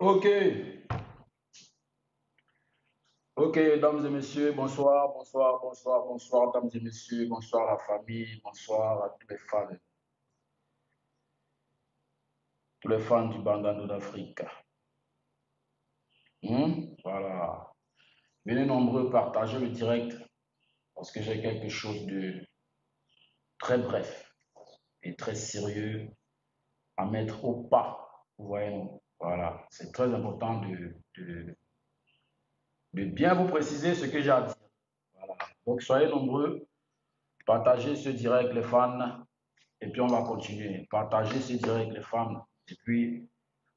Ok, ok, dames et messieurs, bonsoir, bonsoir, bonsoir, bonsoir, dames et messieurs, bonsoir la famille, bonsoir à tous les fans du Bandando d'Afrique. Voilà. Venez nombreux partager le direct parce que j'ai quelque chose de très bref et très sérieux à mettre au pas. Vous voyez, voilà. C'est très important de bien vous préciser ce que j'ai à dire. Voilà. Donc soyez nombreux, partagez ce direct, les fans. Et puis on va continuer. Partagez ce direct, les femmes. Et puis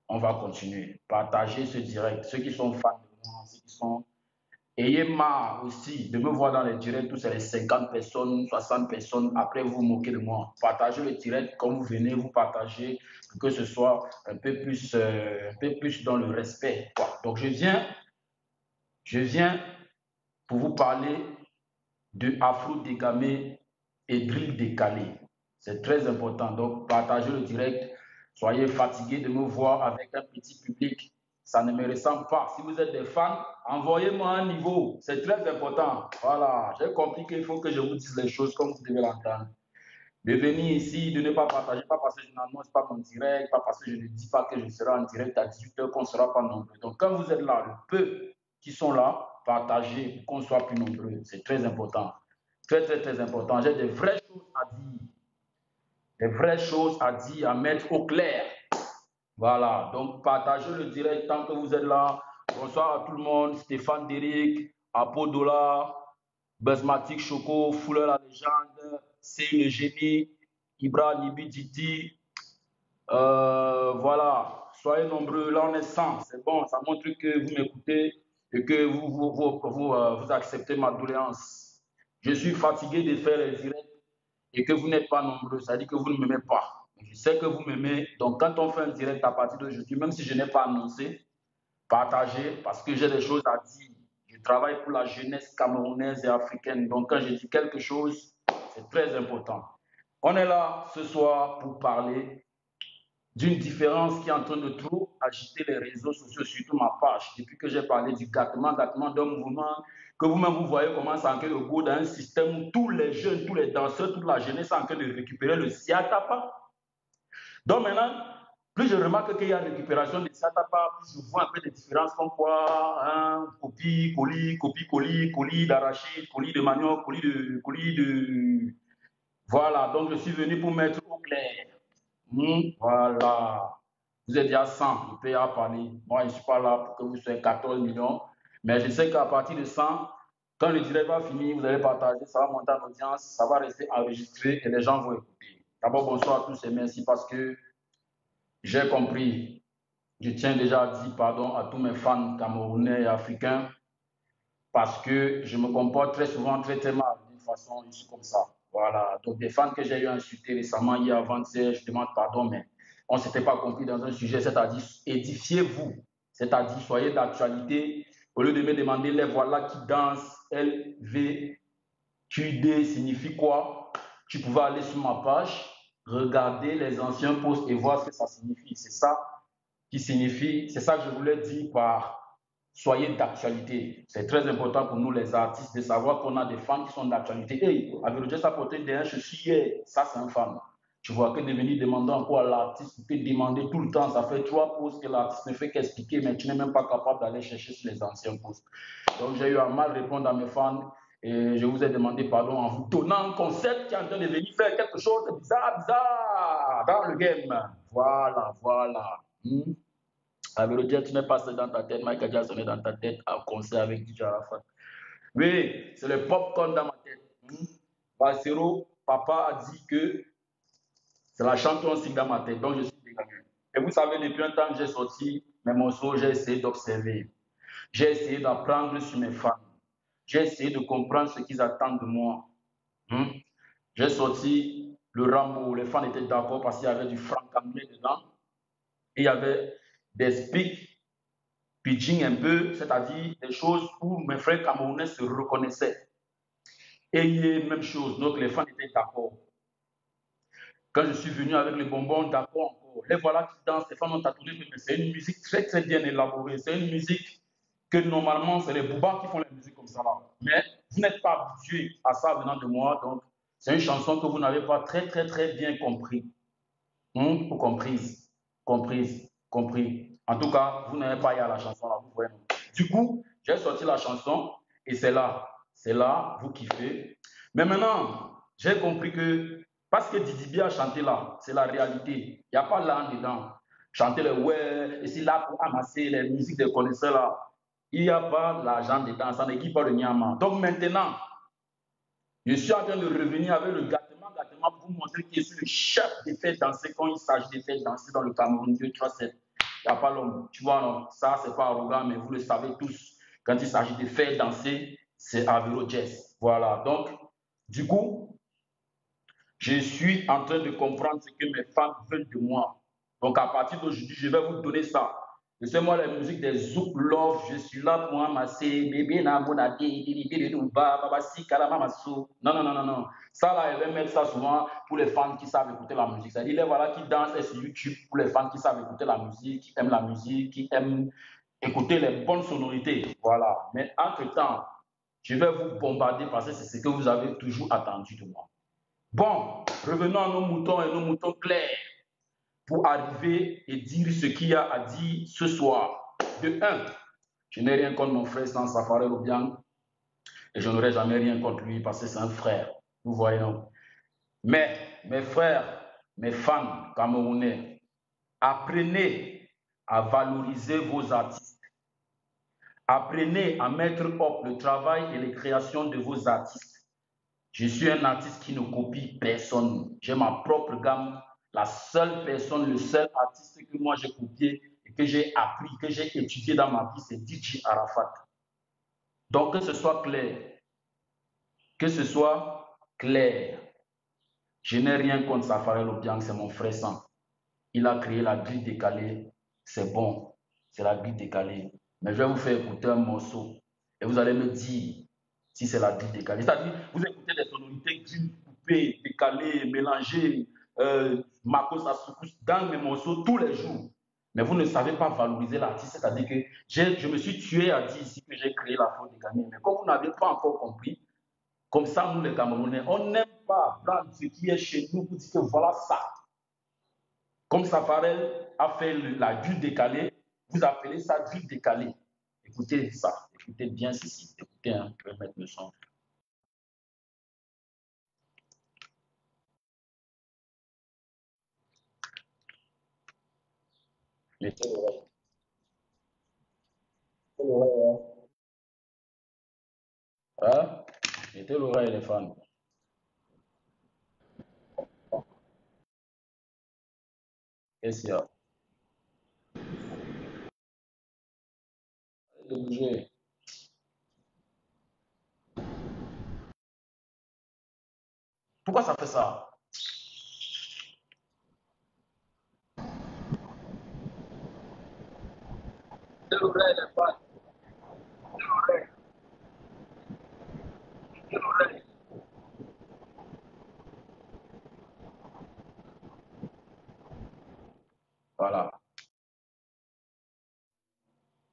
on va continuer. Partagez ce direct. Ceux qui sont fans de moi, ceux qui sont. Ayez marre aussi de me voir dans les directs où c'est les 50 personnes, 60 personnes. Après, vous vous moquez de moi. Partagez le direct comme vous venez, vous partagez pour que ce soit un peu plus dans le respect. Donc je viens pour vous parler de Afro dégamé et drill décalé. C'est très important. Donc, partagez le direct. Soyez fatigués de me voir avec un petit public. Ça ne me ressemble pas. Si vous êtes des fans, envoyez-moi un niveau. C'est très important. Voilà. J'ai compris qu'il faut que je vous dise les choses comme vous devez l'entendre. De venir ici, de ne pas partager, pas parce que je n'annonce pas mon direct, pas parce que je ne dis pas que je serai en direct à 18h, qu'on ne sera pas nombreux. Donc, quand vous êtes là, le peu qui sont là, partagez pour qu'on soit plus nombreux. C'est très important. Très, très, très important. J'ai des vraies choses à dire. Des vraies choses à dire, à mettre au clair. Voilà. Donc, partagez le direct tant que vous êtes là. Bonsoir à tout le monde. Stéphane Déric, Apodola, Basmatic Choco, Fuller la légende, C'est le génie, Ibra Nibiditi. Voilà. Soyez nombreux. Là, on est 100. C'est bon. Ça montre que vous m'écoutez et que vous acceptez ma doléance. Je suis fatigué de faire les directs et que vous n'êtes pas nombreux, ça dit que vous ne m'aimez pas. Je sais que vous m'aimez, donc quand on fait un direct à partir d'aujourd'hui, même si je n'ai pas annoncé, partagez parce que j'ai des choses à dire. Je travaille pour la jeunesse camerounaise et africaine, donc quand je dis quelque chose, c'est très important. On est là ce soir pour parler d'une différence qui est en train de trop agiter les réseaux sociaux, surtout ma page. Depuis que j'ai parlé du gâtement d'un mouvement, que vous-même vous voyez comment c'est en train de go dans un système où tous les jeunes, tous les danseurs, toute la jeunesse sont en train de récupérer le siatapa. Donc maintenant, plus je remarque qu'il y a récupération de siatapa, plus je vois un peu de différence comme quoi, hein, colis d'arachide, colis de manioc, colis de... Voilà, donc je suis venu pour mettre au clair. Voilà. Vous êtes déjà 100, il peut y avoir parler. Moi, je ne suis pas là pour que vous soyez 14 millions. Mais je sais qu'à partir de 100, quand le direct va finir, vous allez partager, ça va monter en audience, ça va rester enregistré et les gens vont écouter. D'abord, bonsoir à tous et merci parce que j'ai compris. Je tiens déjà à dire pardon à tous mes fans camerounais et africains parce que je me comporte très souvent très très mal d'une façon ici comme ça. Voilà. Donc des fans que j'ai eu insultés récemment, hier, avant-hier, je demande pardon, mais on ne s'était pas compris dans un sujet, c'est-à-dire édifiez-vous, c'est-à-dire soyez d'actualité. Au lieu de me demander les voilà qui dansent, LVQD signifie quoi? Tu pouvais aller sur ma page, regarder les anciens posts et voir ce que ça signifie. C'est ça qui signifie, c'est ça que je voulais dire par soyez d'actualité. C'est très important pour nous les artistes de savoir qu'on a des fans qui sont d'actualité. Hey, avec ça porté derrière ceci hier, ça c'est un fan. Tu vois que de venir demander encore à l'artiste, tu peux demander tout le temps, ça fait 3 posts que l'artiste ne fait qu'expliquer, mais tu n'es même pas capable d'aller chercher sur les anciens posts. Donc j'ai eu à mal répondre à mes fans et je vous ai demandé pardon en vous donnant un concept qui est en train de venir faire quelque chose de bizarre dans le game. Voilà, voilà. Avec le jet, tu n'es pas seul dans ta tête. Michael Jackson est dans ta tête en concert avec DJ Arafat. Oui, c'est le popcorn dans ma tête. Barcero, papa a dit que c'est la chanson aussi dans ma tête. Donc je suis dégagé. Et vous savez, depuis un temps que j'ai sorti mes morceaux, j'ai essayé d'observer. J'ai essayé d'apprendre sur mes fans. J'ai essayé de comprendre ce qu'ils attendent de moi. J'ai sorti le Rambo. Les fans étaient d'accord parce qu'il y avait du franc anglais dedans. Et il y avait des speaks pitching un peu, c'est-à-dire des choses où mes frères camerounais se reconnaissaient. Et il y a même chose, donc les fans étaient d'accord. Quand je suis venu avec les bonbons, d'accord encore. Les voilà qui dansent, les femmes ont tâtonné, mais c'est une musique très très bien élaborée. C'est une musique que normalement, c'est les boubas qui font la musique comme ça là. Mais vous n'êtes pas habitué à ça venant de moi, donc c'est une chanson que vous n'avez pas très très très bien compris. Ou comprise. Comprise. Compris. En tout cas, vous n'avez pas y à la chanson là, vous voyez. Du coup, j'ai sorti la chanson et c'est là, vous kiffez. Mais maintenant, j'ai compris que, parce que Didi B a chanté là, c'est la réalité. Il n'y a pas là dedans. Chanter les ouais, et c'est là pour amasser les musiques des connaisseurs là. Il n'y a pas l'argent dedans, ça n'équipe pas le Nyama. Donc maintenant, je suis en train de revenir avec le gâtement pour vous montrer qui est le chef des fêtes danser quand il s'agit de faire danser dans le Cameroun. 2, 3, 7. Il n'y a pas l'homme. Tu vois, non, ça, c'est pas arrogant, mais vous le savez tous. Quand il s'agit de faire danser, c'est Avero Jazz. Voilà. Donc, du coup, je suis en train de comprendre ce que mes fans veulent de moi. Donc, à partir d'aujourd'hui, je vais vous donner ça. Laissez-moi la musique des Zouk Love. Je suis là pour amasser. Bébé na monade. Babasi kalamamaso. Non, non, non, non, non. Ça, là, je vais mettre ça souvent pour les fans qui savent écouter la musique. C'est-à-dire, les voilà qui dansent sur YouTube pour les fans qui savent écouter la musique, qui aiment la musique, qui aiment écouter les bonnes sonorités. Voilà. Mais entre-temps, je vais vous bombarder parce que c'est ce que vous avez toujours attendu de moi. Bon, revenons à nos moutons et nos moutons clairs pour arriver et dire ce qu'il y a à dire ce soir. De un, je n'ai rien contre mon frère sans Safari Obiang et je n'aurai jamais rien contre lui parce que c'est un frère. Vous voyez, non? Mais mes frères, mes fans camerounais, apprenez à valoriser vos artistes. Apprenez à mettre up le travail et les créations de vos artistes. Je suis un artiste qui ne copie personne. J'ai ma propre gamme. La seule personne, le seul artiste que moi j'ai copié et que j'ai appris, que j'ai étudié dans ma vie, c'est DJ Arafat. Donc que ce soit clair, que ce soit clair. Je n'ai rien contre Safari Lobiang, c'est mon frère sang. Il a créé la grille décalée, c'est bon, c'est la grille décalée. Mais je vais vous faire écouter un morceau et vous allez me dire si c'est la grille décalée. C'est-à-dire, vous écoutez des sonorités grille coupées, décalées, mélangées, Marcos Asukus dans mes morceaux tous les jours. Mais vous ne savez pas valoriser l'artiste, c'est-à-dire que je me suis tué à dire ici que j'ai créé la faute des gamins. Mais comme vous n'avez pas encore compris, comme ça, nous les Camerounais, on n'aime pas prendre ce qui est chez nous pour dire que voilà ça. Comme Safarel a fait la grille décalée, vous appelez ça grille décalée. Écoutez ça, écoutez bien ceci. Écoutez, hein, je vais mettre le son. Mettez l'oreille. Mettez l'oreille, hein? Mettez l'oreille, les fans. Qu'est-ce qu'il y a? De bouger. Pourquoi ça fait ça? Mettez l'oreille, les fans. Mettez l'oreille. Mettez l'oreille. Voilà.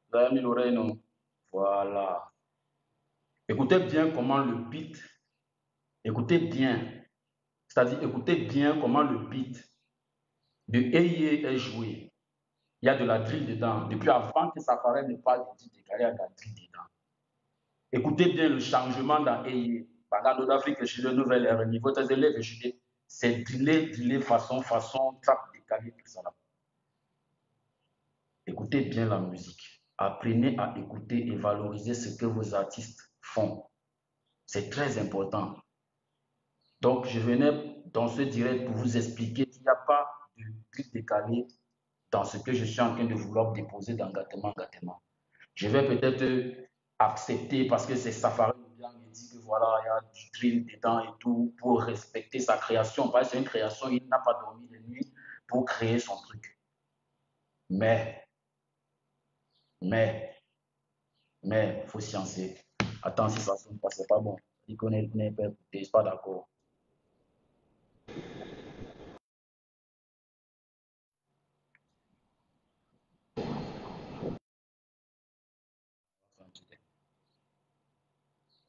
Vous avez mis l'oreille, non? Voilà. Écoutez bien comment le beat, écoutez bien, c'est-à-dire écoutez bien comment le beat de Eye est joué. Il y a de la drill dedans. Depuis avant que Safari ne parle de drill décalé, il y a de la drill dedans. Écoutez bien le changement dans Eye. Bagado d'Afrique, je suis le nouvel ère. Niveau des élèves, c'est drillé, façon, trap décalé, tout ça. Là. Écoutez bien la musique. Apprenez à écouter et valoriser ce que vos artistes font. C'est très important. Donc, je venais dans ce direct pour vous expliquer qu'il n'y a pas de drill décalé dans ce que je suis en train de vouloir déposer dans Gâtement. Je vais peut-être accepter parce que c'est Safari qui dit que voilà, il y a du drill dedans et tout pour respecter sa création. Parce que c'est une création, il n'a pas dormi de nuit pour créer son truc. Mais, mais, il faut sciencer. Attends, si ça ne sonne pas, c'est pas bon. Il connaît pas écouter, je suis pas d'accord.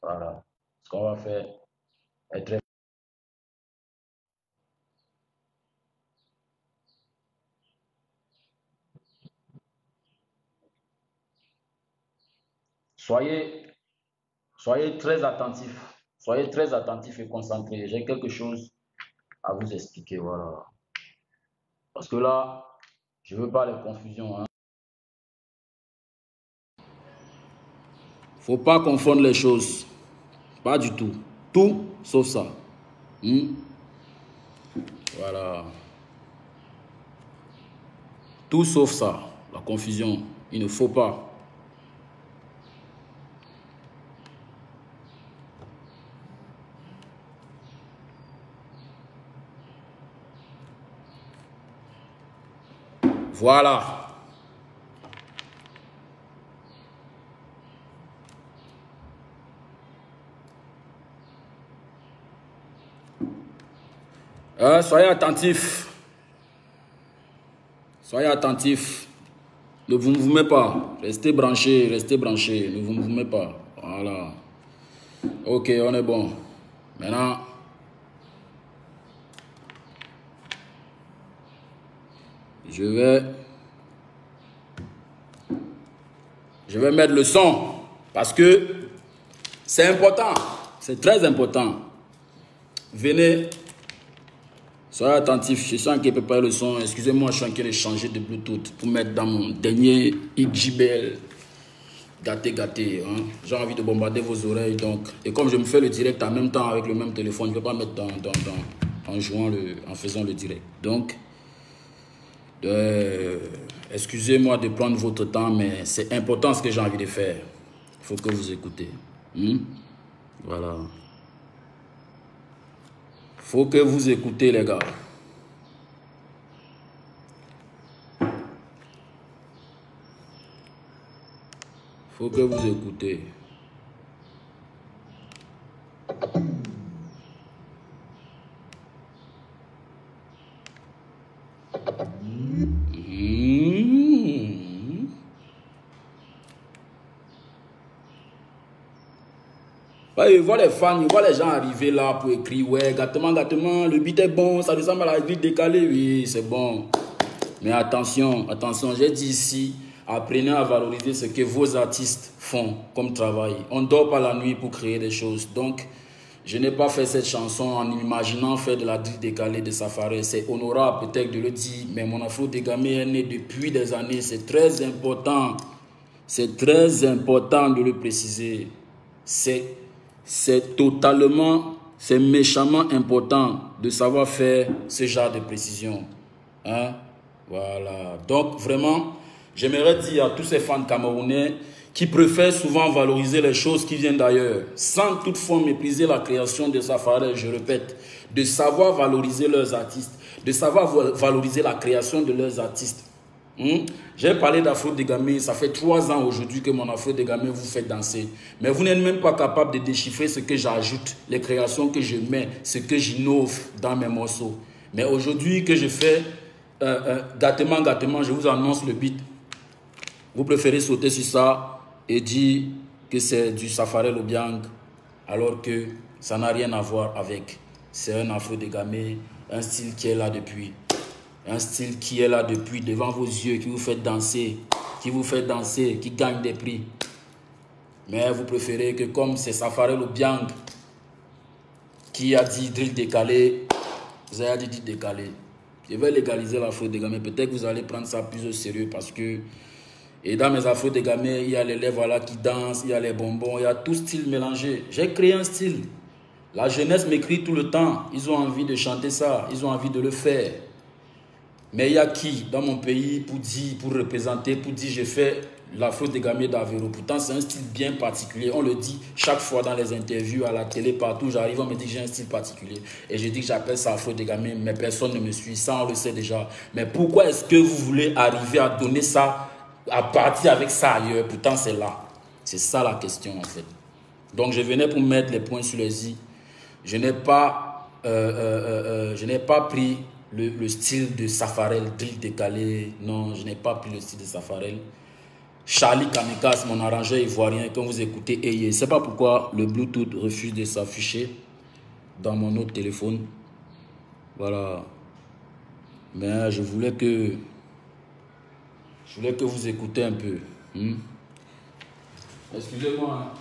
Voilà. Ce qu'on va faire est très... Soyez, soyez très attentifs. Soyez très attentifs et concentrés. J'ai quelque chose à vous expliquer. Voilà. Parce que là, je ne veux pas les confusions. Hein. Faut pas confondre les choses. Pas du tout. Tout sauf ça. Voilà. Tout sauf ça. La confusion. Il ne faut pas. Voilà. Soyez attentifs. Soyez attentifs. Ne vous mouvez pas. Restez branchés, restez branchés. Ne vous mouvez pas. Voilà. Ok, on est bon. Maintenant, je vais mettre le son parce que c'est important. C'est très important. Venez. Soyez attentifs, je suis en train de préparer le son. Excusez-moi, je suis en train de changer de Bluetooth pour mettre dans mon dernier XJBL. Gâté. Hein? J'ai envie de bombarder vos oreilles. Donc. Et comme je me fais le direct en même temps avec le même téléphone, je ne vais pas mettre en faisant le direct. Donc, excusez-moi de prendre votre temps, mais c'est important ce que j'ai envie de faire. Il faut que vous écoutez. Voilà. Faut que vous écoutez, les gars. Faut que vous écoutez. Ouais, je vois les fans, je vois les gens arriver là pour écrire, ouais, gâtement, le beat est bon, ça ressemble à la vie décalée, oui, c'est bon. Mais attention, j'ai dit ici, apprenez à valoriser ce que vos artistes font comme travail. On ne dort pas la nuit pour créer des choses. Donc, je n'ai pas fait cette chanson en imaginant faire de la drill décalée de Safarel. C'est honorable peut-être de le dire, mais mon Afro Dégamé est né depuis des années. C'est très important. C'est très important de le préciser. C'est méchamment important de savoir faire ce genre de précision. Hein? Voilà. Donc, vraiment, j'aimerais dire à tous ces fans camerounais qui préfèrent souvent valoriser les choses qui viennent d'ailleurs, sans toutefois mépriser la création de Safarel, je répète, de savoir valoriser leurs artistes, de savoir valoriser la création de leurs artistes. J'ai parlé d'Afro Dégamé, ça fait 3 ans aujourd'hui que mon Afro Dégamé vous fait danser. Mais vous n'êtes même pas capable de déchiffrer ce que j'ajoute, les créations que je mets, ce que j'innove dans mes morceaux. Mais aujourd'hui que je fais gâtement, je vous annonce le beat. Vous préférez sauter sur ça et dire que c'est du Safarel Obiang, alors que ça n'a rien à voir avec. C'est un Afro Dégamé, un style qui est là depuis. Un style qui est là depuis devant vos yeux, qui vous fait danser, qui gagne des prix. Mais vous préférez que comme c'est Safarel Obiang qui a dit drill décalé, vous avez dit décalé. Je vais légaliser l'Afro Dégamé. Peut-être que vous allez prendre ça plus au sérieux parce que et dans mes Afro Dégamé, il y a les lèvres là qui dansent, il y a les bonbons, il y a tout style mélangé. J'ai créé un style. La jeunesse m'écrit tout le temps. Ils ont envie de chanter ça, ils ont envie de le faire. Mais il y a qui dans mon pays pour dire, pour représenter, pour dire je fais l'Afro Dégamé d'Aveiro. Pourtant c'est un style bien particulier. On le dit chaque fois dans les interviews, à la télé, partout. J'arrive, on me dit que j'ai un style particulier. Et je dis que j'appelle ça Afro Dégamé, mais personne ne me suit. Ça on le sait déjà. Mais pourquoi est-ce que vous voulez arriver à donner ça, à partir avec ça ailleurs? Pourtant c'est là. C'est ça la question en fait. Donc je venais pour mettre les points sur les i. Je n'ai pas pris le style de Safarel, drill décalé. Non, je n'ai pas pris le style de Safarel. Charlie Kamikaze, mon arrangeur ivoirien, quand vous écoutez Eye. Je ne sais pas pourquoi le Bluetooth refuse de s'afficher dans mon autre téléphone. Voilà. Mais je voulais que vous écoutez un peu. Excusez-moi.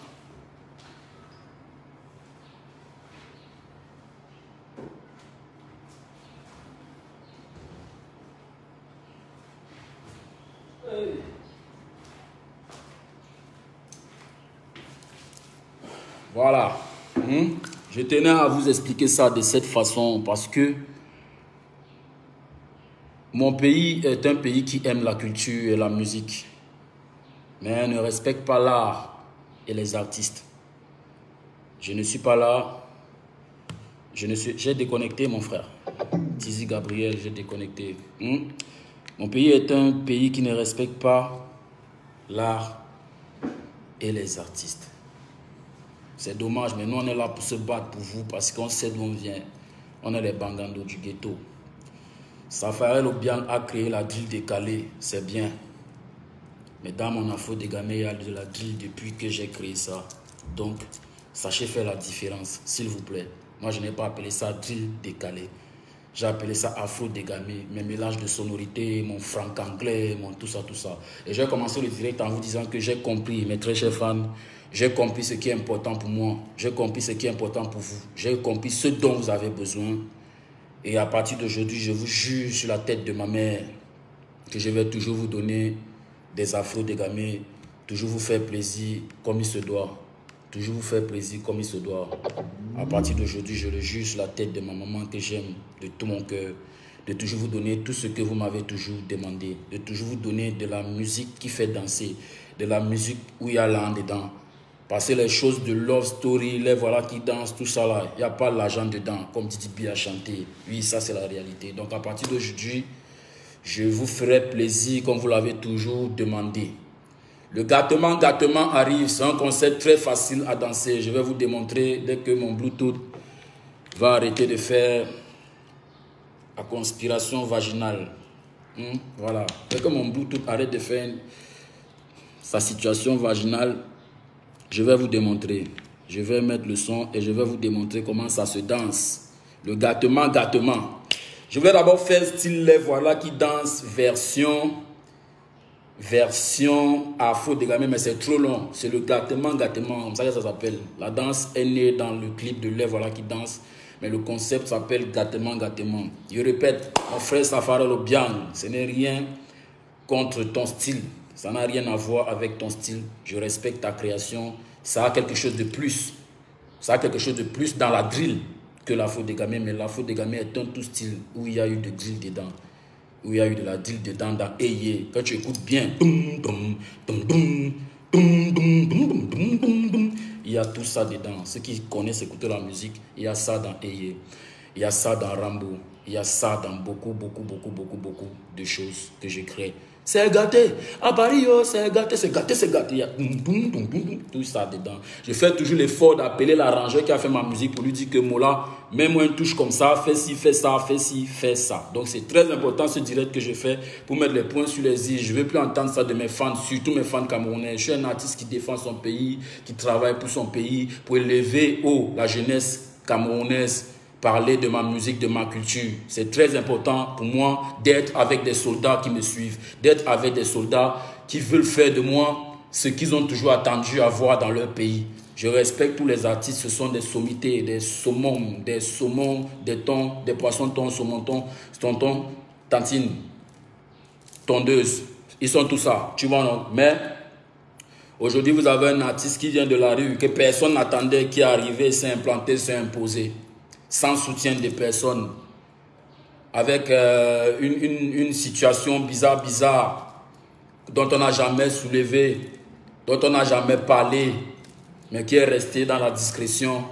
Voilà. Je tenais à vous expliquer ça de cette façon parce que mon pays est un pays qui aime la culture et la musique, mais ne respecte pas l'art et les artistes. Je ne suis pas là. J'ai déconnecté, mon frère. Tizi Gabriel, j'ai déconnecté. Mon pays est un pays qui ne respecte pas l'art et les artistes. C'est dommage, mais nous, on est là pour se battre pour vous parce qu'on sait d'où on vient. On est les bangandos du ghetto. Safarel Obiang a créé la drill décalée, c'est bien. Mais dans mon Afro Dégamé, il y a de la drill depuis que j'ai créé ça. Donc, sachez faire la différence, s'il vous plaît. Moi, je n'ai pas appelé ça drill décalé. J'ai appelé ça Afro Dégamé. Mes mélanges de sonorités, mon franc-anglais, mon tout ça, tout ça. Et j'ai commencé le direct en vous disant que j'ai compris, mes très chers fans, j'ai compris ce qui est important pour moi. J'ai compris ce qui est important pour vous. J'ai compris ce dont vous avez besoin. Et à partir d'aujourd'hui, je vous jure sur la tête de ma mère que je vais toujours vous donner des Afro Dégamés, toujours vous faire plaisir comme il se doit. Toujours vous faire plaisir comme il se doit. À partir d'aujourd'hui, je le jure sur la tête de ma maman que j'aime de tout mon cœur, de toujours vous donner tout ce que vous m'avez toujours demandé, de toujours vous donner de la musique qui fait danser, de la musique où il y a l'âme dedans. Parce que les choses de love story, les voilà qui dansent, tout ça là, il n'y a pas l'argent dedans, comme Didi B a chanté. Oui, ça c'est la réalité. Donc à partir d'aujourd'hui, je vous ferai plaisir comme vous l'avez toujours demandé. Le gâtement arrive, c'est un concept très facile à danser. Je vais vous démontrer dès que mon Bluetooth va arrêter de faire la conspiration vaginale. Voilà. Dès que mon Bluetooth arrête de faire sa situation vaginale, je vais vous démontrer. Je vais mettre le son et je vais vous démontrer comment ça se danse. Le gâtement. Je vais d'abord faire style les voilà qui dansent version Afro Dégamé, mais c'est trop long. C'est le gâtement, comme ça que ça s'appelle. La danse est née dans le clip de les voilà qui dansent, mais le concept s'appelle gâtement. Je répète, mon frère Safarel Obiang, ce n'est rien contre ton style. Ça n'a rien à voir avec ton style. Je respecte ta création. Ça a quelque chose de plus. Ça a quelque chose de plus dans la drill que l'Afro Dégamé. Mais l'Afro Dégamé est un tout style où il y a eu de drill dedans. Où il y a eu de la drill dedans dans Eye. Quand tu écoutes bien, il y a tout ça dedans. Ceux qui connaissent écouter la musique, il y a ça dans Eye. Il y a ça dans Rambo. Il y a ça dans beaucoup de choses que je crée. C'est gâté. À Paris, c'est gâté. Il y a tout ça dedans. Je fais toujours l'effort d'appeler l'arrangeur qui a fait ma musique pour lui dire que Mola, mets-moi une touche comme ça, fais ci, fais ça, fais ci, fais ça. Donc c'est très important ce direct que je fais pour mettre les points sur les i. Je ne veux plus entendre ça de mes fans, surtout mes fans camerounais. Je suis un artiste qui défend son pays, qui travaille pour son pays, pour élever la jeunesse camerounaise. Parler de ma musique, de ma culture. C'est très important pour moi d'être avec des soldats qui me suivent, d'être avec des soldats qui veulent faire de moi ce qu'ils ont toujours attendu à voir dans leur pays. Je respecte tous les artistes, ce sont des sommités, des saumons, des thons, des poissons thons, saumon thon, tonton, tantine, tondeuse. Ils sont tout ça, tu vois non? Mais aujourd'hui, vous avez un artiste qui vient de la rue, que personne n'attendait, qui est arrivé, s'est implanté, s'est imposé. Sans soutien des personnes, avec une situation bizarre, dont on n'a jamais soulevé, dont on n'a jamais parlé, mais qui est resté dans la discrétion.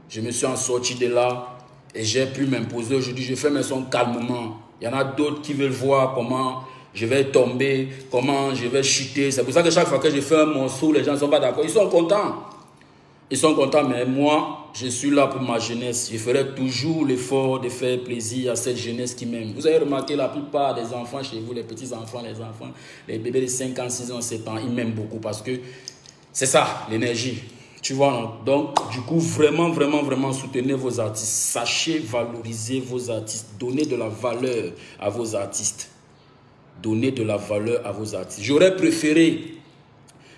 Je me suis en sorti de là et j'ai pu m'imposer. Aujourd'hui, je fais mes sons calmement. Il y en a d'autres qui veulent voir comment je vais tomber, comment je vais chuter. C'est pour ça que chaque fois que je fais un morceau, les gens ne sont pas d'accord. Ils sont contents. Ils sont contents, mais moi, je suis là pour ma jeunesse. Je ferai toujours l'effort de faire plaisir à cette jeunesse qui m'aime. Vous avez remarqué, la plupart des enfants chez vous, les petits-enfants, les bébés de 5 ans, 6 ans, 7 ans, ils m'aiment beaucoup parce que c'est ça, l'énergie. Tu vois, non? Donc, du coup, vraiment, vraiment, vraiment, soutenez vos artistes. Sachez valoriser vos artistes. Donnez de la valeur à vos artistes. Donnez de la valeur à vos artistes. J'aurais préféré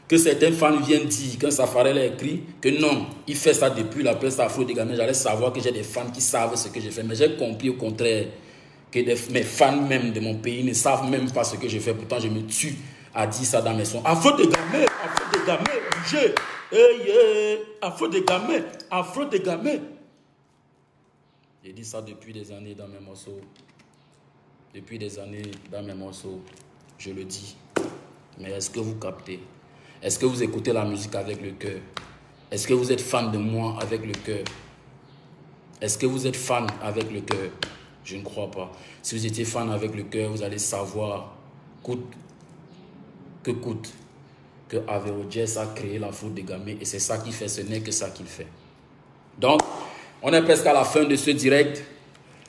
que certains fans viennent dire, quand Safarel a écrit, que non, il fait ça depuis la presse afro-dégamée. J'allais savoir que j'ai des fans qui savent ce que je fais. Mais j'ai compris au contraire que mes fans même de mon pays ne savent même pas ce que je fais. Pourtant, je me tue à dire ça dans mes sons. Afro-dégamé, bougez. Hey, afro-dégamé, afro-dégamé. J'ai dit ça depuis des années dans mes morceaux. Depuis des années dans mes morceaux, je le dis. Mais est-ce que vous captez? Est-ce que vous écoutez la musique avec le cœur? Est-ce que vous êtes fan de moi avec le cœur? Est-ce que vous êtes fan avec le cœur? Je ne crois pas. Si vous étiez fan avec le cœur, vous allez savoir, coûte que coûte, que Avero Jazz a créé l'afro-dégamé et c'est ça qu'il fait, ce n'est que ça qu'il fait. Donc, on est presque à la fin de ce direct.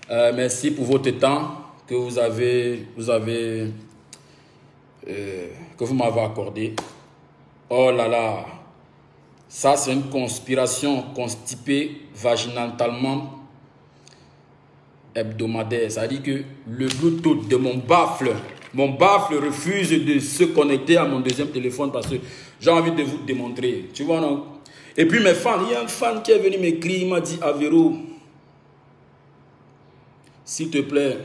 Merci pour votre temps que vous m'avez accordé. Oh là là, ça c'est une conspiration constipée vaginatalement hebdomadaire. Ça dit que le Bluetooth de mon baffle refuse de se connecter à mon deuxième téléphone parce que j'ai envie de vous démontrer. Tu vois, non? Et puis mes fans, il y a un fan qui est venu m'écrire, il m'a dit, Avero, s'il te plaît,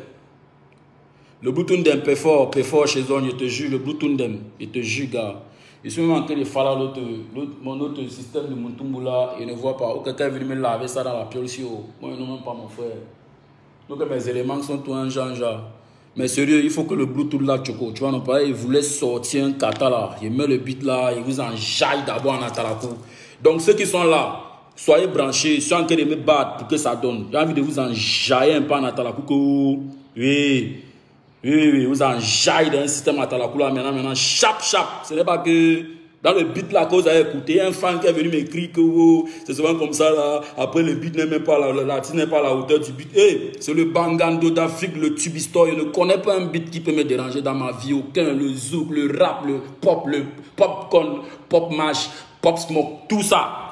le Bluetooth d'un P4 chez eux, je te jure, le Bluetooth d'un, je te jure, gars. Je suis même en train de faire mon autre système de Montumbula et ne vois pas. Ou quelqu'un est venu me laver ça dans la piole aussi. Moi, je ne même pas mon frère. Donc mes éléments sont tout un genre. Mais sérieux, il faut que le Bluetooth là, Choco, tu vois, non pas, il voulait sortir un kata là. Il met le beat là, il vous enjaille d'abord en atalakou. Donc ceux qui sont là, soyez branchés, soyez en train de me battre pour que ça donne. J'ai envie de vous enjailler un peu en atalakou. Oui, vous enjaillez dans un système atalakou là maintenant, chap. Ce n'est pas que dans le beat là que vous avez écouté, un fan qui est venu m'écrire que c'est souvent comme ça là. Après le beat n'est même pas l'artiste n'est pas à la hauteur du beat. C'est le Bangando d'Afrique, le Tubistor. Je ne connais pas un beat qui peut me déranger dans ma vie. Aucun, le zouk, le rap, le popcorn, pop mash, pop smoke, tout ça.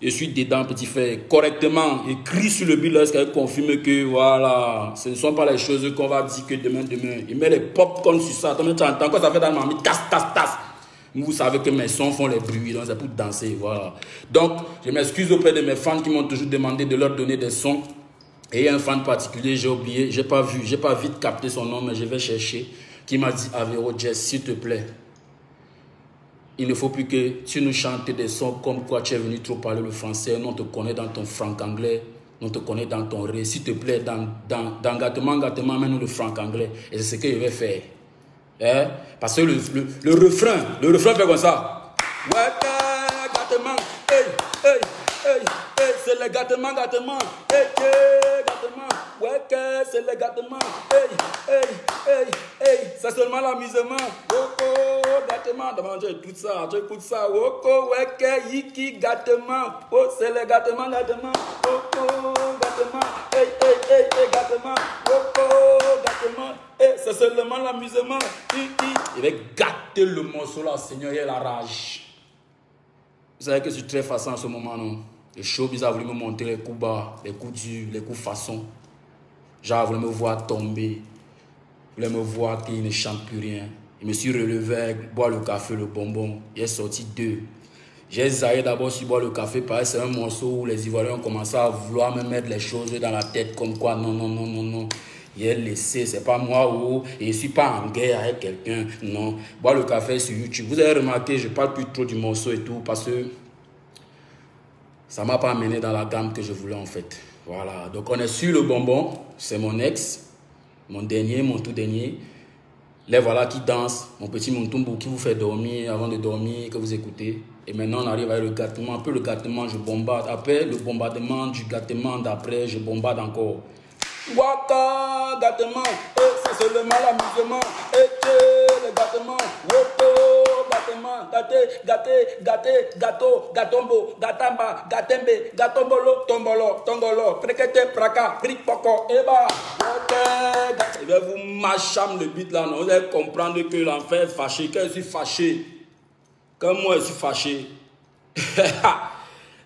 Je suis dedans, petit frère, correctement, écrit sur le beat là, est-ce qu'elle confirme que voilà, ce ne sont pas les choses qu'on va dire que demain. Il met les popcorn sur ça. Tu entends quoi ça fait dans ma vie? Tasse. Vous savez que mes sons font les bruits, donc c'est pour danser, voilà. Donc, je m'excuse auprès de mes fans qui m'ont toujours demandé de leur donner des sons. Et un fan particulier, j'ai oublié, j'ai pas vite capté son nom, mais je vais chercher, qui m'a dit, Avero Jazz, s'il te plaît, il ne faut plus que tu nous chantes des sons comme quoi tu es venu trop parler le français, nous on te connaît dans ton franc-anglais, nous on te connaît dans ton ré, s'il te plaît, dans gâtement, mets-nous le franc-anglais. Et c'est ce que je vais faire. Parce que le refrain fait comme ça. Ouais, gâtement, c'est le gâtement, gâtement, ouais, c'est le gâtement, c'est seulement l'amusement, gâtement, tout ça, tu écoutes ça, ouais, yiki, gâtement, c'est le gâtement, gâtement, gâtement, gâtement, c'est seulement l'amusement, il va gâter le morceau là, Seigneur, il a la rage. Vous savez que je suis très facile en ce moment, non? Le showbiz a voulu me montrer les coups bas, les coups durs, les coups façons. Genre, voulu me voir tomber. Voulu me voir qu'il ne chante plus rien. Je me suis relevé, boire le café, le bonbon. Il est sorti 2. J'ai zaillé d'abord sur boire le café, parce que c'est un morceau où les Ivoiriens ont commencé à vouloir me mettre les choses dans la tête, comme quoi, non. Il est laissé, c'est pas moi et je ne suis pas en guerre avec quelqu'un, non. Boire le café sur YouTube. Vous avez remarqué, je ne parle plus trop du morceau et tout, parce que ça ne m'a pas amené dans la gamme que je voulais en fait. Voilà, donc on est sur le bonbon, c'est mon ex, mon tout dernier. Les voilà qui dansent, mon petit Montumbu qui vous fait dormir avant de dormir, que vous écoutez. Et maintenant on arrive avec le gâtement, un peu le gâtement, je bombarde. Après le bombardement du gâtement d'après, je bombarde encore. Waka, gâtement, c'est seulement l'amusement, le gâtement, woko, gatement, gâteau, gatombo, gatamba, gatembe, gatombolo, tongolo, prekete, praka, bric, poko, eba. Je vais vous mâcham le beat là, non? Vous allez comprendre que l'enfer est fâché, que je suis fâché. Comme moi, je suis fâché.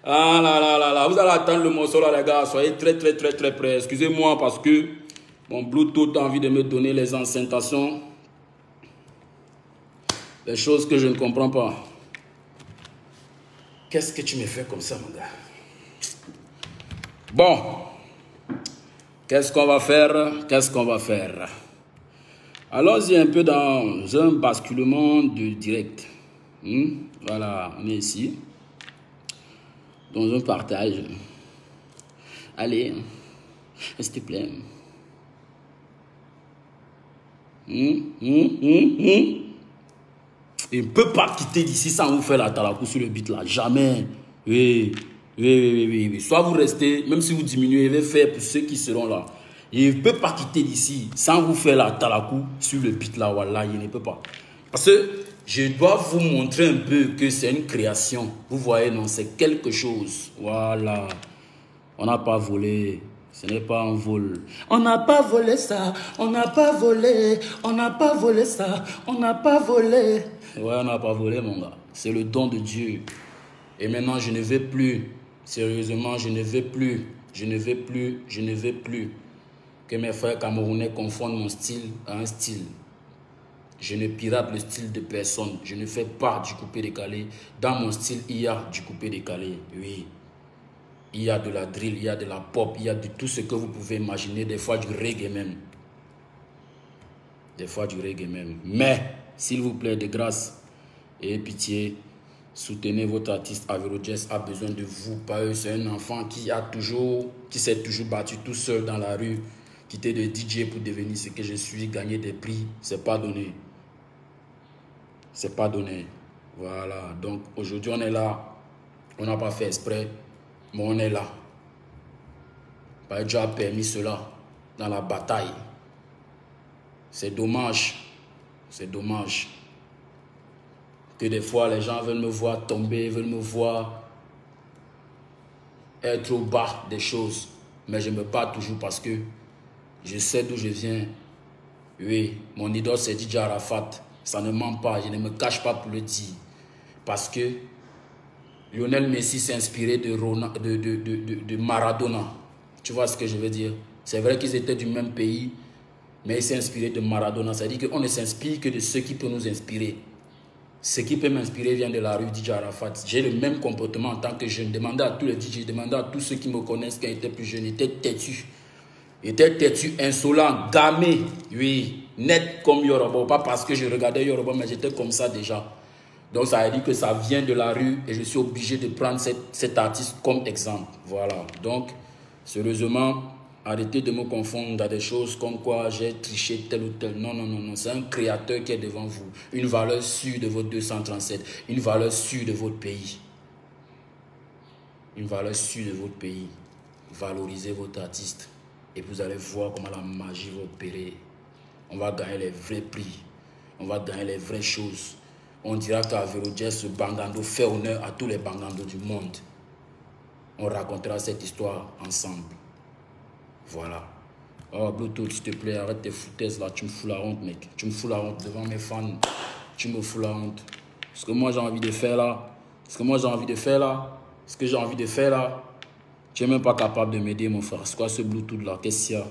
Ah là, vous allez attendre le morceau là, les gars. Soyez très prêts. Excusez-moi parce que mon Bluetooth a envie de me donner les incitations. Les choses que je ne comprends pas. Qu'est-ce que tu me fais comme ça, mon gars? Bon. Qu'est-ce qu'on va faire? Allons-y un peu dans un basculement de direct. Voilà, on est ici. Dans un partage. Allez, s'il te plaît. Il ne peut pas quitter d'ici sans vous faire la talakou sur le beat là. Jamais. Oui. Soit vous restez, même si vous diminuez, il va faire pour ceux qui seront là. Il ne peut pas quitter d'ici sans vous faire la talakou sur le beat là. Voilà, il ne peut pas. Parce que je dois vous montrer un peu que c'est une création. Vous voyez, non, c'est quelque chose. Voilà. On n'a pas volé. Ce n'est pas un vol. On n'a pas volé ça. On n'a pas volé. On n'a pas volé ça. On n'a pas volé. Ouais, on n'a pas volé, mon gars. C'est le don de Dieu. Et maintenant, je ne vais plus. Sérieusement, je ne vais plus. Je ne vais plus que mes frères camerounais confondent mon style à un style. Je ne pirate le style de personne. Je ne fais pas du coupé-décalé. Dans mon style, il y a du coupé-décalé. Oui. Il y a de la drill, il y a de la pop, il y a de tout ce que vous pouvez imaginer. Des fois du reggae même. Mais, s'il vous plaît, de grâce et pitié, soutenez votre artiste. Averro Jess a besoin de vous. Pas eux, c'est un enfant qui s'est toujours battu tout seul dans la rue. Quitter de DJ pour devenir ce que je suis, gagner des prix, c'est pas donné. C'est pas donné. Voilà. Donc aujourd'hui on est là. On n'a pas fait exprès, mais on est là. Dieu a permis cela dans la bataille. C'est dommage. C'est dommage. Que des fois les gens veulent me voir tomber, veulent me voir être au bas des choses. Mais je me bats toujours parce que je sais d'où je viens. Oui, mon idole c'est DJ Arafat. Ça ne ment pas, je ne me cache pas pour le dire. Parce que Lionel Messi s'est inspiré de Maradona. Tu vois ce que je veux dire? C'est vrai qu'ils étaient du même pays, mais il s'est inspiré de Maradona. C'est-à-dire qu'on ne s'inspire que de ce qui peut nous inspirer. Ce qui peut m'inspirer vient de la rue DJ Arafat. J'ai le même comportement en tant que jeune. Demandez à tous les DJ, demandez à tous ceux qui me connaissent quand j'étais plus jeune. J'étais têtu, insolent, gamé. Oui, net comme Yoruba. Pas parce que je regardais Yoruba, mais j'étais comme ça déjà. Donc ça veut dire que ça vient de la rue et je suis obligé de prendre cet artiste comme exemple. Voilà. Donc, sérieusement, arrêtez de me confondre dans des choses comme quoi j'ai triché tel ou tel. Non. C'est un créateur qui est devant vous. Une valeur sûre de votre 237. Une valeur sûre de votre pays. Une valeur sûre de votre pays. Valorisez votre artiste. Et vous allez voir comment la magie va opérer. On va gagner les vrais prix. On va gagner les vraies choses. On dira qu'Averro Jess, ce Bangando, fait honneur à tous les Bangandos du monde. On racontera cette histoire ensemble. Voilà. Oh, Bluetooth, s'il te plaît, arrête tes foutaises là. Tu me fous la honte, mec. Tu me fous la honte devant mes fans. Tu me fous la honte. Ce que moi j'ai envie de faire là. Ce que j'ai envie de faire là. Tu n'es même pas capable de m'aider, mon frère. C'est quoi ce Bluetooth là? Qu'est-ce qu'il y a?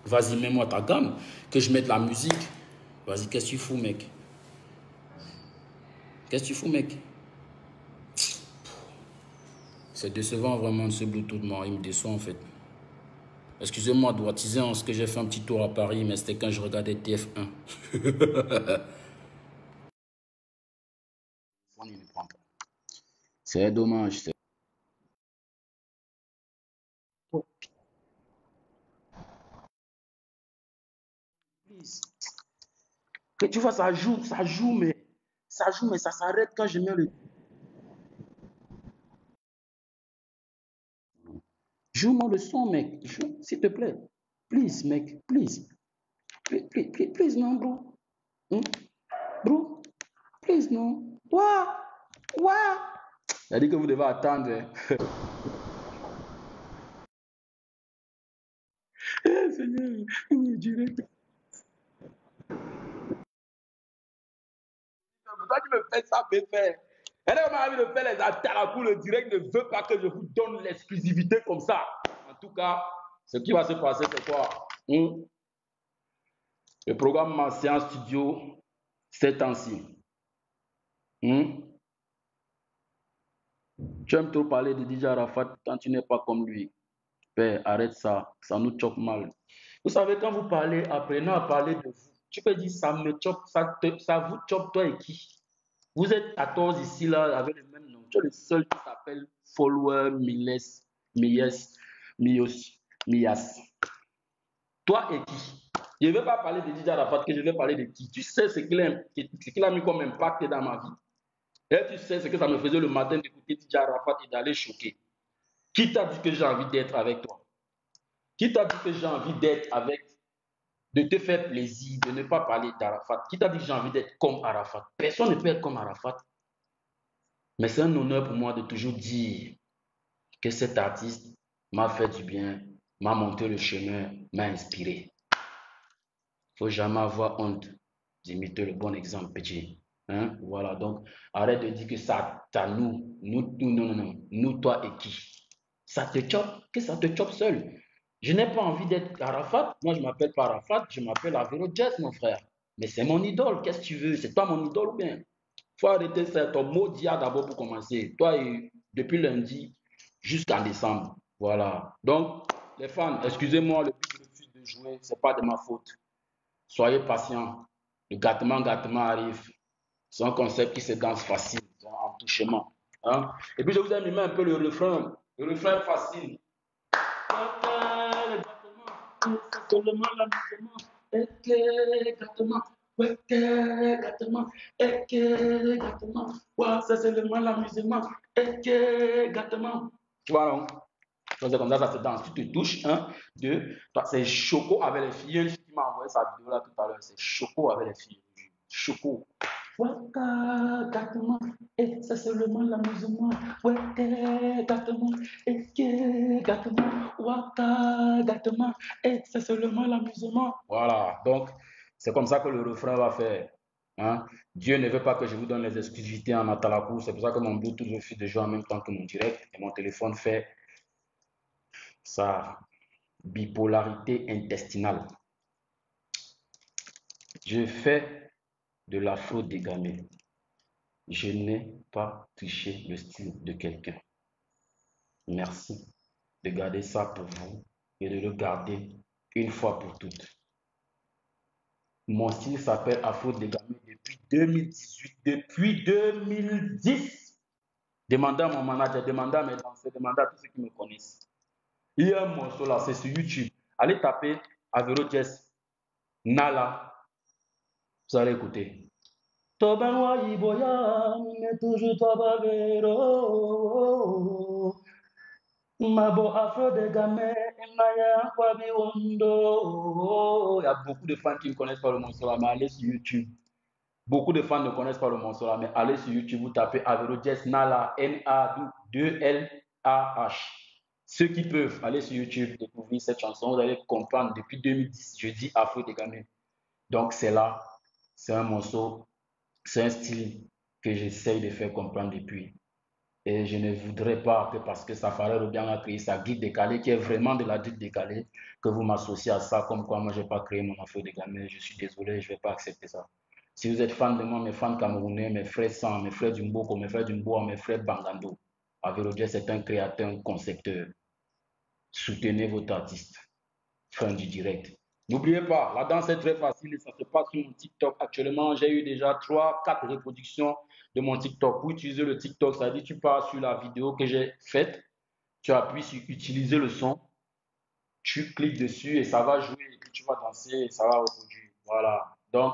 Vas-y, mets-moi ta gamme. Que je mette la musique. Vas-y, qu'est-ce que tu fous, mec? Qu'est-ce que tu fous, mec? C'est décevant vraiment ce Bluetooth, moi. Il me déçoit en fait. Excusez-moi de droitiser en ce que j'ai fait un petit tour à Paris, mais c'était quand je regardais TF1. C'est dommage. Que tu vois, ça joue, mais ça s'arrête quand je mets le... Joue-moi le son, mec. Joue, s'il te plaît. Please, mec. Please. Please, non, bro. Bro. Please, non. What? Il a dit que vous devez attendre. Hein. Seigneur, direct. Toi, tu me fais ça, faire. Elle a envie de faire les Atalakou, le direct ne veut pas que je vous donne l'exclusivité comme ça. En tout cas, ce qui va se passer, c'est quoi? Le programme Martien Studio, ces temps-ci. Tu aimes trop parler de DJ Arafat quand tu n'es pas comme lui. Père, arrête ça, ça nous choque mal. Vous savez, quand vous parlez, apprenez à parler de vous. Tu peux dire, ça me choque, ça vous choque, toi et qui? Vous êtes 14 ici, là, avec le même nom. Tu es le seul qui s'appelle Follower Mias. Toi et qui? Je ne vais pas parler de DJ Arafat, que je vais parler de qui? Tu sais ce qu'il a mis comme impact dans ma vie. Et tu sais ce que ça me faisait le matin d'écouter DJ Arafat et d'aller choquer. Qui t'a dit que j'ai envie d'être avec toi? Qui t'a dit que j'ai envie d'être avec, de te faire plaisir, de ne pas parler d'Arafat? Qui t'a dit que j'ai envie d'être comme Arafat? Personne ne peut être comme Arafat. Mais c'est un honneur pour moi de toujours dire que cet artiste m'a fait du bien, m'a montré le chemin, m'a inspiré. Il ne faut jamais avoir honte d'imiter le bon exemple, petit. Hein? Voilà, donc arrête de dire que ça, nous, toi et qui. Ça te chope, que ça te chope seul. Je n'ai pas envie d'être Arafat. Moi, je ne m'appelle pas Arafat, je m'appelle Avero Jazz, mon frère. Mais c'est mon idole, qu'est-ce que tu veux? C'est toi mon idole ou bien? Il faut arrêter ça, ton mot d'IA d'abord pour commencer. Toi, depuis lundi jusqu'en décembre. Voilà. Donc, les fans, excusez-moi, le but de refuse de jouer, ce n'est pas de ma faute. Soyez patients. Le gâtement arrive. C'est un concept qui se danse facile, en touchement. Hein? Et puis, je vous ai mis un peu le refrain. Le refrain facile. C'est seulement l'amusement. C'est seulement l'amusement. Voilà. Donc, c'est comme ça se danse. Tu te touches, un, deux. C'est Choco avec les filles. Une fille qui m'a envoyé sa vidéo là tout à l'heure. C'est Choco avec les filles. Choco. Waka, gâtement, et c'est seulement l'amusement. Waka, gâtement, et gâtement. Waka, gâtement, et c'est seulement l'amusement. Voilà, donc c'est comme ça que le refrain va faire. Hein? Dieu ne veut pas que je vous donne les exclusivités en Atalakou. C'est pour ça que mon Bluetooth refuse de jouer en même temps que mon direct. Et mon téléphone fait sa bipolarité intestinale. Je fais de l'afro dégamé. Je n'ai pas touché le style de quelqu'un. Merci de garder ça pour vous et de le garder une fois pour toutes. Mon style s'appelle Afro Dégamé depuis 2018, depuis 2010. Demandez à mon manager, demandez à mes danseurs, demandez à tous ceux qui me connaissent. Il y a un morceau là, c'est sur YouTube. Allez taper Avero Jazz Nala. Vous allez écouter. Tobanwa Iboya, mais toujours Tobavero. Mabo Afro Dégamé, Maya Kwabi Wondo. Il y a beaucoup de fans qui ne connaissent pas le morceau là, mais allez sur YouTube. Beaucoup de fans ne connaissent pas le morceau là, mais allez sur YouTube, vous tapez Avero Jazz Nala, N-A-2-L-A-H. Ceux qui peuvent aller sur YouTube découvrir cette chanson, vous allez comprendre depuis 2010, je dis Afro Dégamé. Donc c'est là, c'est un morceau, c'est un style que j'essaye de faire comprendre depuis. Et je ne voudrais pas que parce que Safari Robian a créé sa guide décalée, qui est vraiment de la guide décalée, que vous m'associez à ça, comme quoi moi je n'ai pas créé mon affaire décalée. Je suis désolé, je ne vais pas accepter ça. Si vous êtes fan de moi, mes fans camerounais, mes frères Sang, mes frères Dumboko, mes frères Dumboa, mes frères Bangando, Avero Jazz c'est un créateur, un concepteur. Soutenez votre artiste. Fin du direct. N'oubliez pas, la danse est très facile et ça se passe sur mon TikTok. Actuellement, j'ai eu déjà 3-4 reproductions de mon TikTok. Pour utiliser le TikTok, ça dit tu pars sur la vidéo que j'ai faite, tu appuies sur utiliser le son, tu cliques dessus et ça va jouer et puis tu vas danser et ça va reproduire. Voilà. Donc,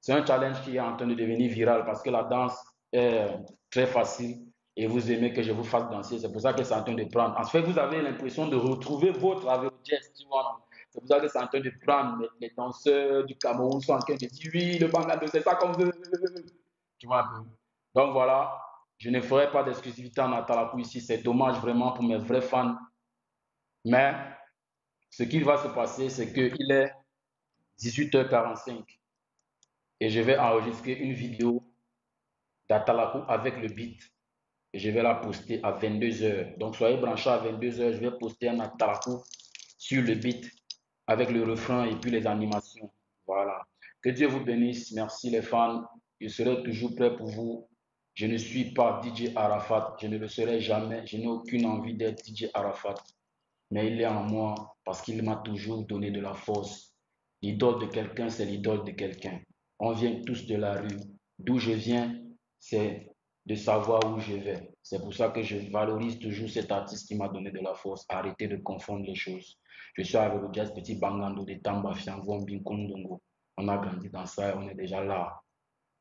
c'est un challenge qui est en train de devenir viral parce que la danse est très facile et vous aimez que je vous fasse danser. C'est pour ça que c'est en train de prendre. En fait, vous avez l'impression de retrouver votre Avero Jazz, tu vois. C'est pour ça que c'est en train de prendre. Les danseurs du Cameroun sont en train de dire oui, le Bangladesh, c'est ça qu'on veut. Tu vois un peu. Donc voilà, je ne ferai pas d'exclusivité en Atalakou ici. C'est dommage vraiment pour mes vrais fans. Mais ce qui va se passer, c'est qu'il est 18h45 et je vais enregistrer une vidéo d'Atalakou avec le beat et je vais la poster à 22h. Donc soyez branchés à 22h, je vais poster un Atalakou sur le beat avec le refrain et puis les animations. Voilà. Que Dieu vous bénisse. Merci les fans. Je serai toujours prêt pour vous. Je ne suis pas DJ Arafat. Je ne le serai jamais. Je n'ai aucune envie d'être DJ Arafat. Mais il est en moi parce qu'il m'a toujours donné de la force. L'idole de quelqu'un, c'est l'idole de quelqu'un. On vient tous de la rue. D'où je viens, c'est de savoir où je vais. C'est pour ça que je valorise toujours cet artiste qui m'a donné de la force. Arrêtez de confondre les choses. Je suis avec le jazz petit Bangando de Tamba, Fianvon, Kondongo. On a grandi dans ça et on est déjà là.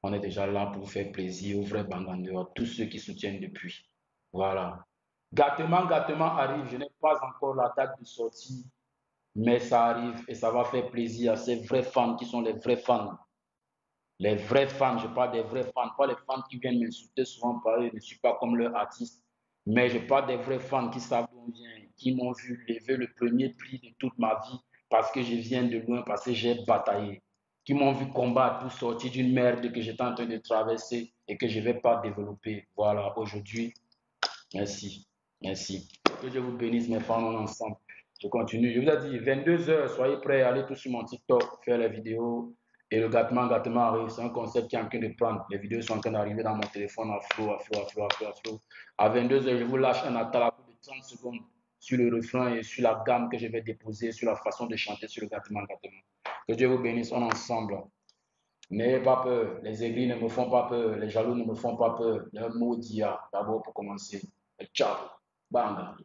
On est déjà là pour faire plaisir aux vrais Bangando, à tous ceux qui soutiennent depuis. Voilà. Gâtement arrive. Je n'ai pas encore la date de sortie, mais ça arrive et ça va faire plaisir à ces vrais fans qui sont les vrais fans. Les vrais fans, je parle des vrais fans, pas les fans qui viennent m'insulter souvent par eux, je ne suis pas comme leur artiste, mais je parle des vrais fans qui savent d'où on vient, qui m'ont vu lever le premier prix de toute ma vie parce que je viens de loin, parce que j'ai bataillé, qui m'ont vu combattre pour sortir d'une merde que j'étais en train de traverser et que je ne vais pas développer. Voilà, aujourd'hui, merci. Merci. Que Dieu vous bénisse, mes fans, on est ensemble. Je continue. Je vous ai dit, 22h, soyez prêts, allez tous sur mon TikTok, faire les vidéos. Et le gâtement arrive. C'est un concept qui est en train de prendre. Les vidéos sont en train d'arriver dans mon téléphone à flot. À 22h, je vous lâche un atalakou de 30 secondes sur le refrain et sur la gamme que je vais déposer, sur la façon de chanter sur le gâtement. Que Dieu vous bénisse, on est ensemble. N'ayez pas peur. Les aigris ne me font pas peur. Les jaloux ne me font pas peur. Le mot d'IA, d'abord pour commencer. Ciao. Banga.